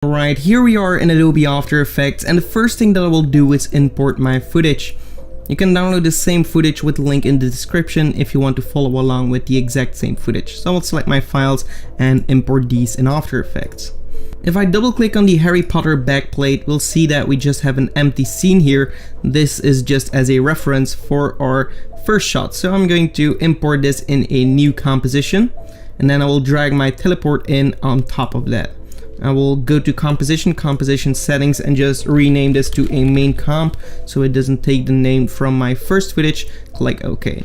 Alright, here we are in Adobe After Effects, and the first thing that I will do is import my footage. You can download the same footage with the link in the description if you want to follow along with the exact same footage. So I'll select my files and import these in After Effects. If I double click on the Harry Potter backplate, we'll see that we just have an empty scene here. This is just as a reference for our first shot. So I'm going to import this in a new composition, and then I will drag my teleport in on top of that. I will go to composition settings and just rename this to a main comp so it doesn't take the name from my first footage. Click OK.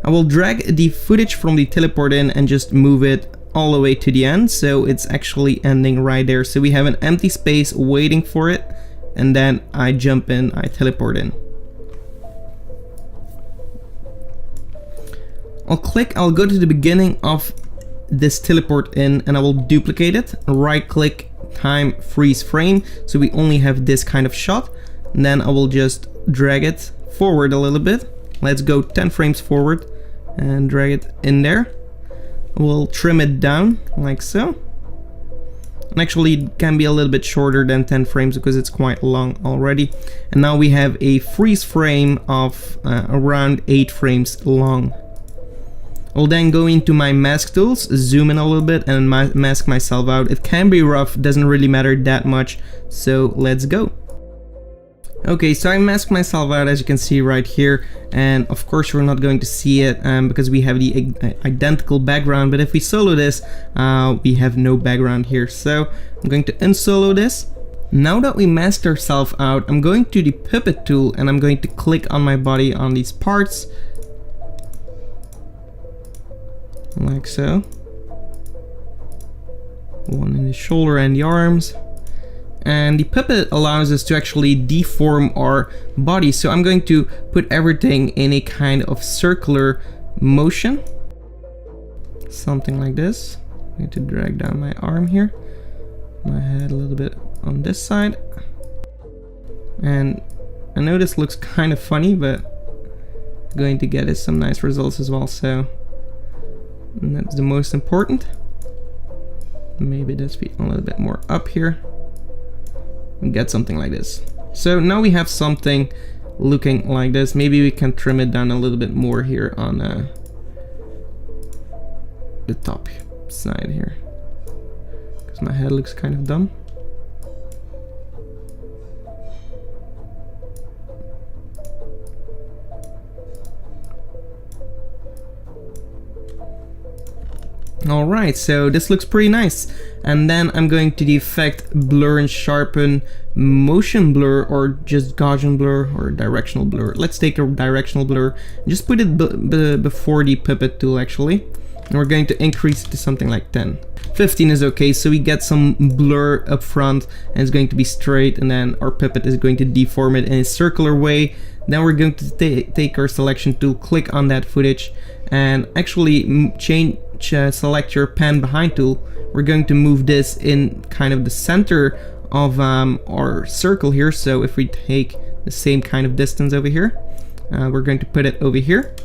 I will drag the footage from the teleport in and just move it all the way to the end, so it's actually ending right there. So we have an empty space waiting for it, and then I jump in, I teleport in. I'll go to the beginning of this teleport in and I will duplicate it, right click, time, freeze frame, so we only have this kind of shot, and then I will just drag it forward a little bit. Let's go 10 frames forward and drag it in there. We'll trim it down like so, and actually it can be a little bit shorter than 10 frames because it's quite long already. And now we have a freeze frame of around 8 frames long. I'll then go into my mask tools, zoom in a little bit and mask myself out. It can be rough, doesn't really matter that much, so let's go. Okay, so I masked myself out, as you can see right here, and of course we're not going to see it because we have the identical background, but if we solo this, we have no background here. So I'm going to unsolo this. Now that we masked ourselves out, I'm going to the puppet tool and I'm going to click on my body on these parts, like so. One in the shoulder and the arms. And the puppet allows us to actually deform our body. So I'm going to put everything in a kind of circular motion. Something like this. I'm going to drag down my arm here. My head a little bit on this side. And I know this looks kind of funny, but going to get us some nice results as well. So and that's the most important. Maybe this be a little bit more up here and get something like this. So now we have something looking like this. Maybe we can trim it down a little bit more here on the top side here, because my head looks kind of dumb. Alright, so this looks pretty nice. And then I'm going to the effect blur and sharpen motion blur, or just Gaussian blur or directional blur. Let's take a directional blur and just put it before the puppet tool actually. And we're going to increase it to something like 10. 15 is okay, so we get some blur up front and it's going to be straight, and then our puppet is going to deform it in a circular way. Then we're going to take our selection tool, click on that footage, and actually select your pan behind tool. We're going to move this in kind of the center of our circle here. So if we take the same kind of distance over here, we're going to put it over here.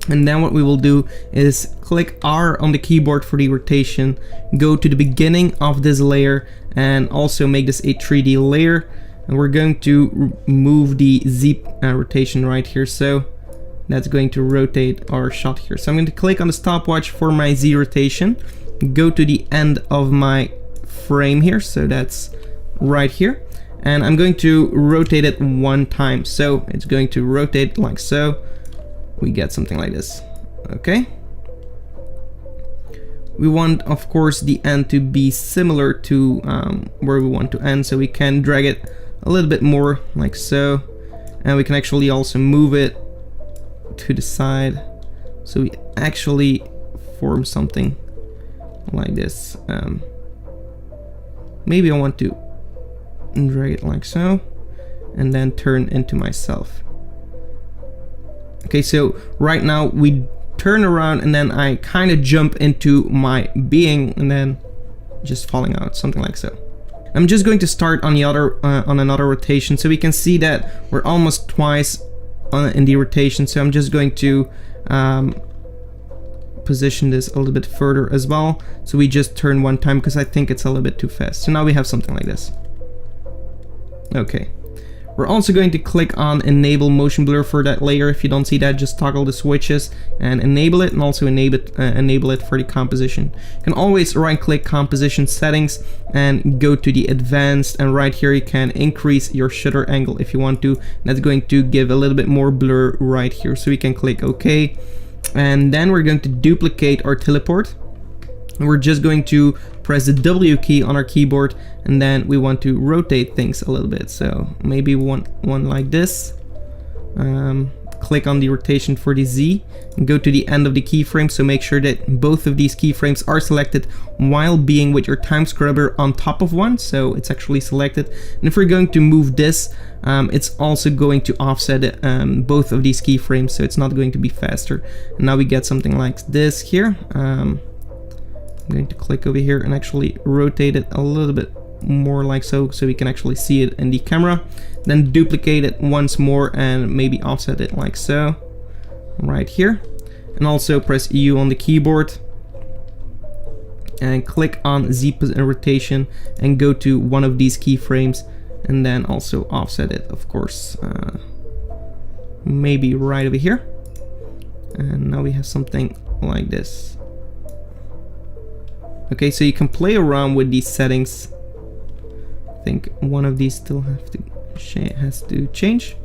And then what we will do is click R on the keyboard for the rotation, go to the beginning of this layer and also make this a 3D layer. And we're going to move the Z rotation right here. So that's going to rotate our shot here. So I'm going to click on the stopwatch for my Z rotation, go to the end of my frame here, so that's right here, and I'm going to rotate it one time. So it's going to rotate like so. We get something like this. Okay. We want, of course, the end to be similar to where we want to end, so we can drag it a little bit more like so, and we can actually also move it to the side, so we actually form something like this. Maybe I want to drag it like so and then turn into myself. Okay, so right now we turn around and then I kind of jump into my being and then just falling out, something like so. I'm just going to start on the other on another rotation, so we can see that we're almost twice in the rotation. So I'm just going to position this a little bit further as well. So we just turn one time because I think it's a little bit too fast. So now we have something like this. Okay. We're also going to click on enable motion blur for that layer. If you don't see that, just toggle the switches and enable it, and also enable it for the composition. You can always right click composition settings and go to the advanced, and right here you can increase your shutter angle if you want to. That's going to give a little bit more blur right here. So we can click OK, and then we're going to duplicate our teleport. And we're just going to press the W key on our keyboard, and then we want to rotate things a little bit. So maybe one like this. Click on the rotation for the Z and go to the end of the keyframe. So make sure that both of these keyframes are selected while being with your time scrubber on top of one. So it's actually selected. And if we're going to move this, it's also going to offset both of these keyframes. So it's not going to be faster. And now we get something like this here. I'm going to click over here and actually rotate it a little bit more like so we can actually see it in the camera. Then duplicate it once more and maybe offset it like so right here, and also press U on the keyboard and click on Z rotation and go to one of these keyframes, and then also offset it, of course, maybe right over here. And now we have something like this. Okay, so you can play around with these settings. I think one of these still has to change.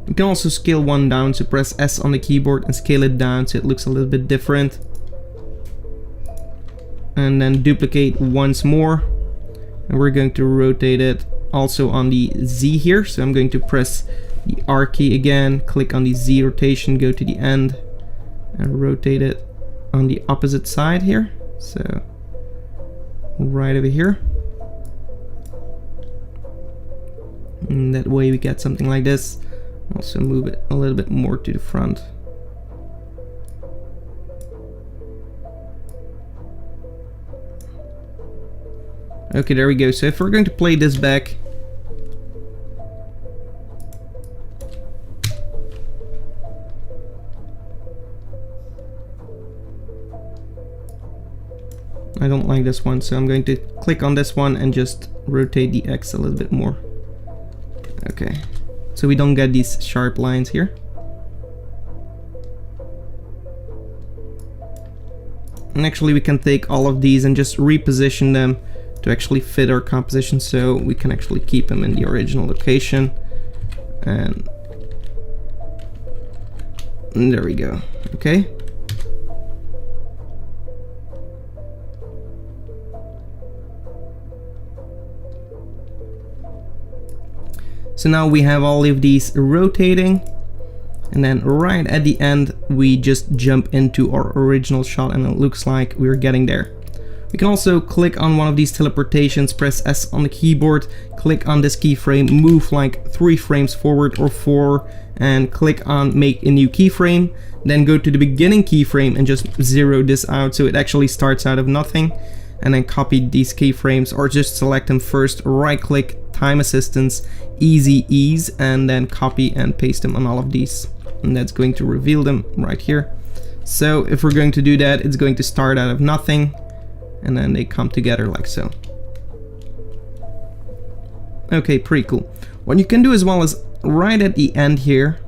You can also scale one down, so press S on the keyboard and scale it down so it looks a little bit different. And then duplicate once more, and we're going to rotate it also on the Z here. So I'm going to press the R key again, click on the Z rotation, go to the end and rotate it on the opposite side here. So right over here. And that way we get something like this. Also move it a little bit more to the front. Okay, there we go. So if we're going to play this back, I don't like this one, so I'm going to click on this one and just rotate the X a little bit more. Okay, so we don't get these sharp lines here. And actually we can take all of these and just reposition them to actually fit our composition, so we can actually keep them in the original location. And there we go. Okay. So now we have all of these rotating, and then right at the end we just jump into our original shot, and it looks like we're getting there. We can also click on one of these teleportations, press S on the keyboard, click on this keyframe, move like 3 frames forward or 4, and click on make a new keyframe. Then go to the beginning keyframe and just zero this out so it actually starts out of nothing. And then copy these keyframes, or just select them first, right click, time assistance, easy ease, and then copy and paste them on all of these. And that's going to reveal them right here. So if we're going to do that, it's going to start out of nothing, and then they come together like so. Okay, pretty cool. What you can do as well is right at the end here,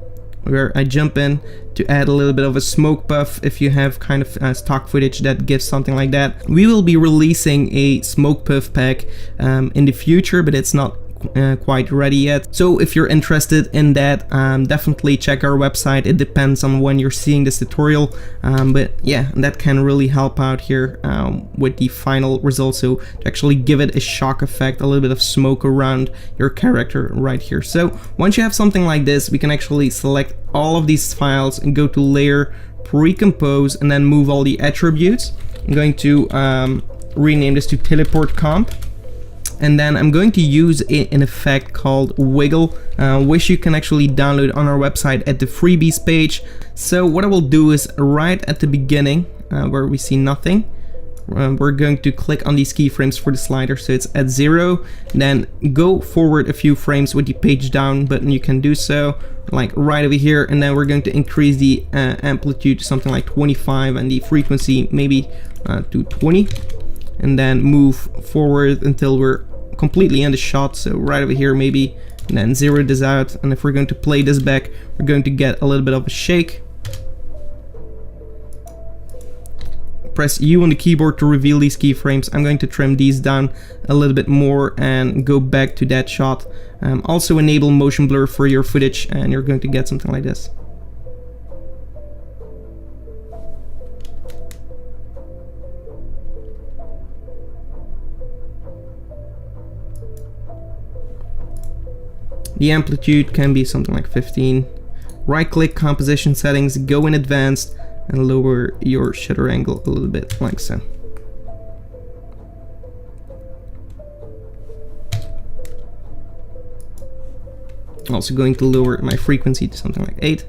where I jump in to add a little bit of a smoke buff. If you have kind of stock footage that gives something like that, we will be releasing a smoke puff pack in the future, but it's not quite ready yet. So if you're interested in that, definitely check our website. It depends on when you're seeing this tutorial, but yeah, that can really help out here with the final result. So to actually give it a shock effect, a little bit of smoke around your character right here. So once you have something like this, we can actually select all of these files and go to layer, pre-compose, and then move all the attributes. I'm going to rename this to teleport comp. And then I'm going to use an effect called Wiggle, which you can actually download on our website at the freebies page. So what I will do is right at the beginning, where we see nothing, we're going to click on these keyframes for the slider, so it's at 0. Then go forward a few frames with the page down button. You can do so, like right over here, and then we're going to increase the amplitude to something like 25 and the frequency maybe to 20, and then move forward until we're completely in the shot, so right over here maybe, and then zero this out. And if we're going to play this back, we're going to get a little bit of a shake. Press U on the keyboard to reveal these keyframes. I'm going to trim these down a little bit more and go back to that shot. Also enable motion blur for your footage, and you're going to get something like this. The amplitude can be something like 15. Right click composition settings, go in advanced, and lower your shutter angle a little bit, like so. Also going to lower my frequency to something like 8.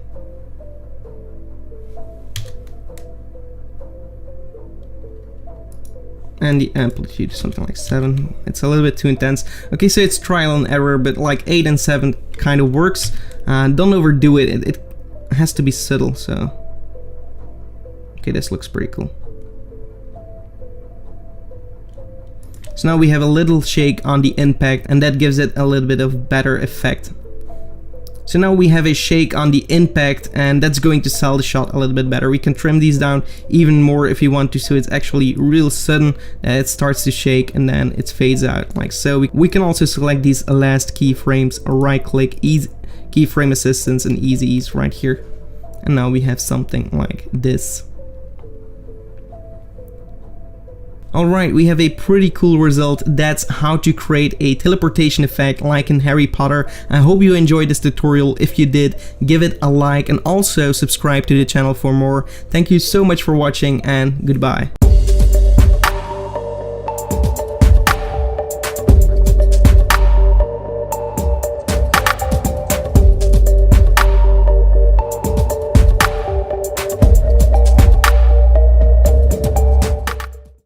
And the amplitude to something like 7. It's a little bit too intense. Okay, so it's trial and error, but like 8 and 7 kind of works. Don't overdo it. It has to be subtle, so... Okay, this looks pretty cool. So now we have a little shake on the impact, and that gives it a little bit of better effect. So now we have a shake on the impact, and that's going to sell the shot a little bit better. We can trim these down even more if you want to, so it's actually real sudden that it starts to shake and then it fades out, like so. We can also select these last keyframes, right click, ease keyframe assistance, and easy ease right here. And now we have something like this. Alright, we have a pretty cool result. That's how to create a teleportation effect like in Harry Potter. I hope you enjoyed this tutorial. If you did, give it a like and also subscribe to the channel for more. Thank you so much for watching, and goodbye.